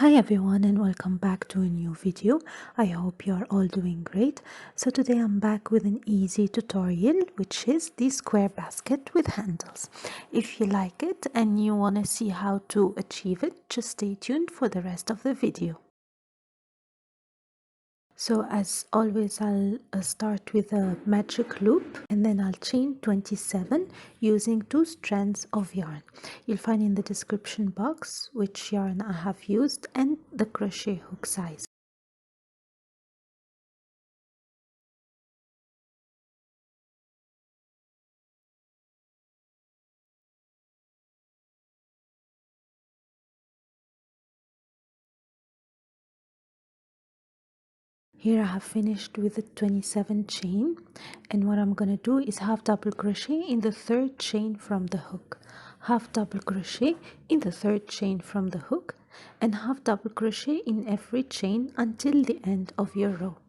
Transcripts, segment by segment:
Hi everyone and welcome back to a new video. I hope you are all doing great. So today I'm back with an easy tutorial, which is the square basket with handles. If you like it and you want to see how to achieve it, just stay tuned for the rest of the video. So as always, I'll start with a magic loop and then I'll chain 27 using 2 strands of yarn. You'll find in the description box which yarn I have used and the crochet hook size. Here I have finished with the 27 chain, and what I'm going to do is half double crochet in the third chain from the hook, half double crochet in the third chain from the hook, and half double crochet in every chain until the end of your row.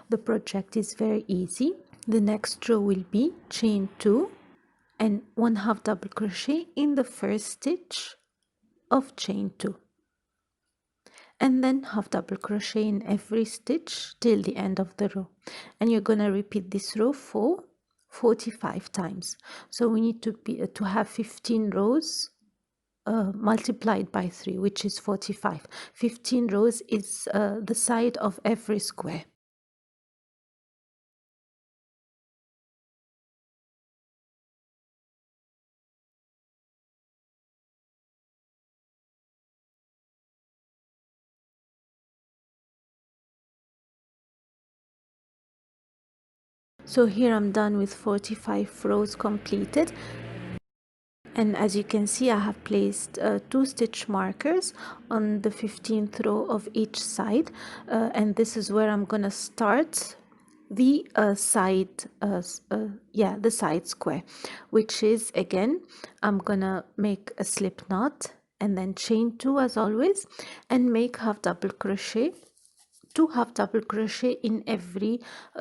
The project is very easy. The next row will be chain 2 and 1 half double crochet in the first stitch of chain 2, and then half double crochet in every stitch till the end of the row, and you're gonna repeat this row for 45 times. So we need to have 15 rows multiplied by 3, which is 45. 15 rows is the side of every square. So here I'm done with 45 rows completed, and as you can see I have placed 2 stitch markers on the 15th row of each side, and this is where I'm gonna start the the side square, which is, again, I'm gonna make a slip knot and then chain 2 as always and make half double crochet, 2 half double crochet in every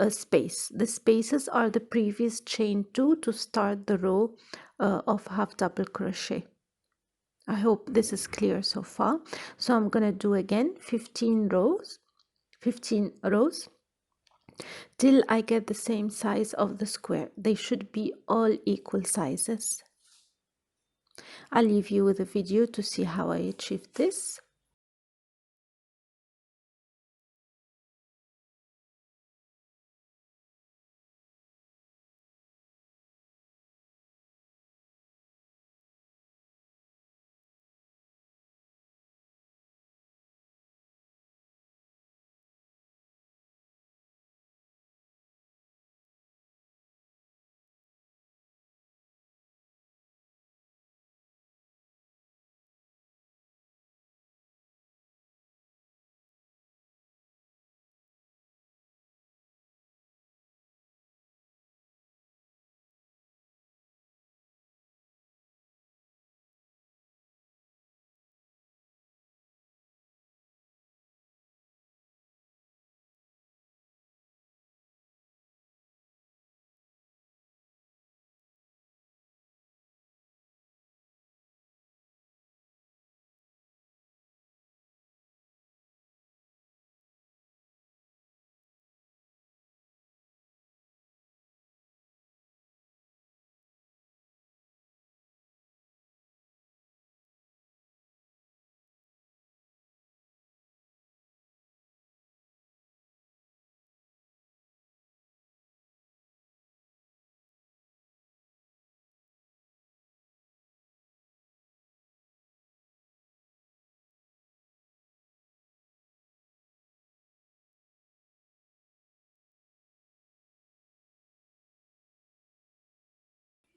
space. The spaces are the previous chain 2 to start the row of half double crochet. I hope this is clear so far. So I'm gonna do again 15 rows till I get the same size of the square. They should be all equal sizes. I'll leave you with a video to see how I achieved this.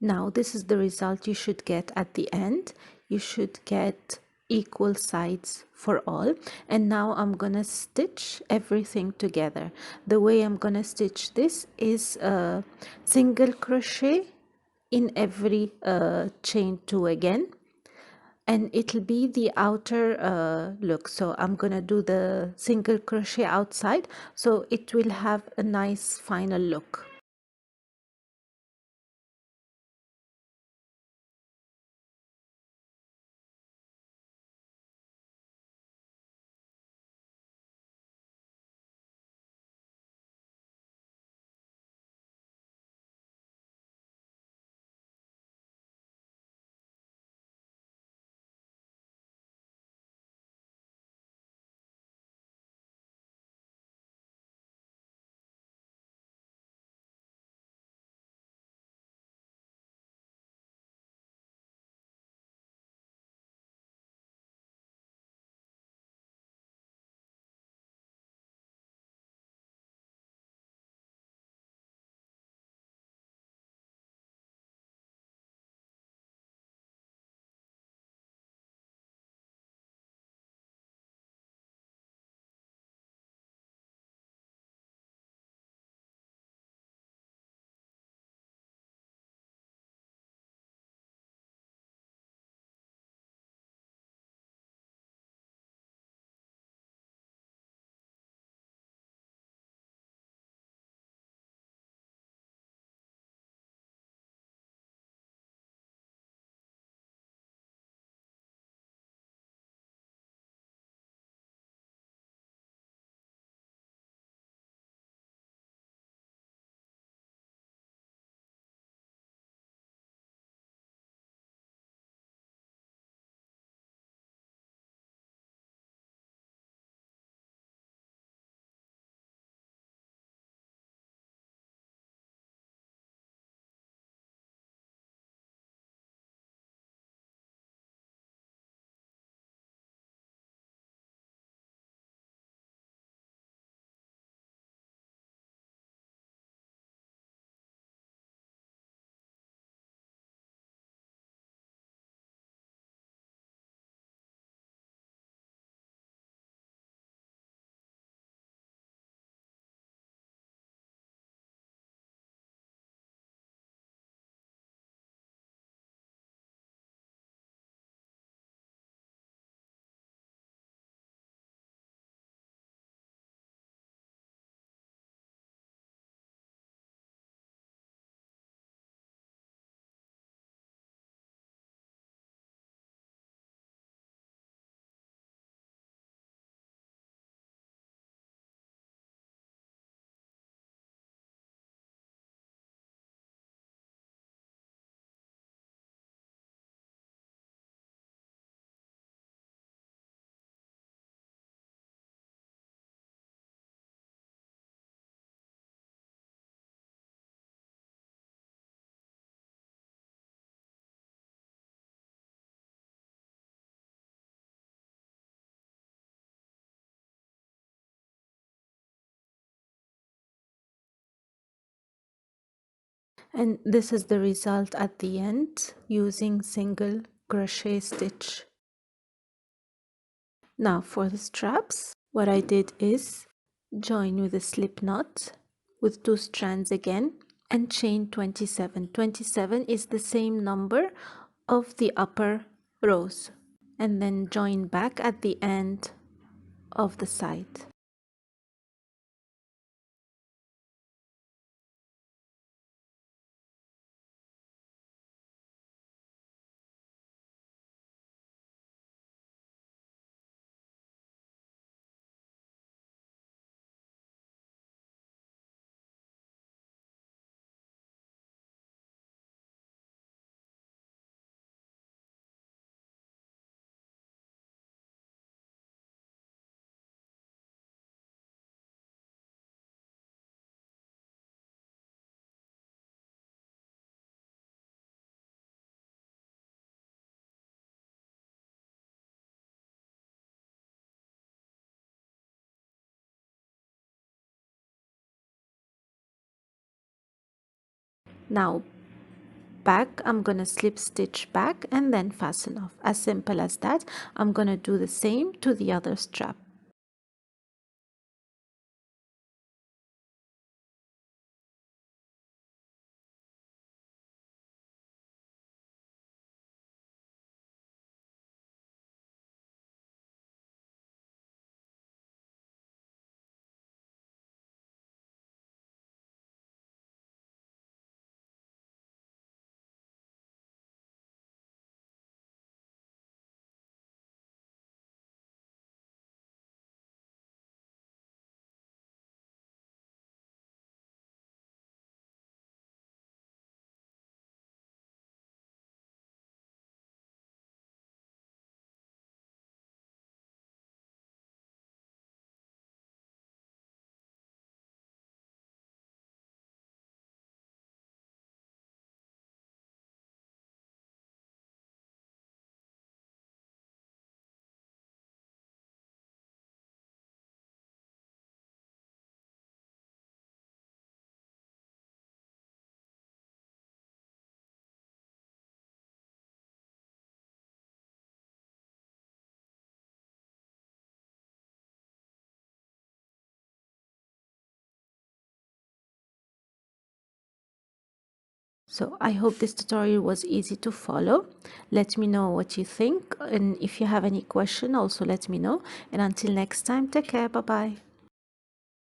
Now this is the result you should get at the end. You should get equal sides for all. And now I'm gonna stitch everything together. The way I'm gonna stitch this is a single crochet in every chain 2 again, and it'll be the outer look. So I'm gonna do the single crochet outside, so it will have a nice final look. And this is the result at the end using single crochet stitch. Now for the straps, what I did is join with a slip knot with 2 strands again and chain 27. 27 is the same number of the upper rows, and then join back at the end of the side. Now back, I'm gonna slip stitch back and then fasten off. As simple as that. I'm gonna do the same to the other strap. So I hope this tutorial was easy to follow. Let me know what you think, and if you have any question also let me know. And until next time, take care. Bye bye.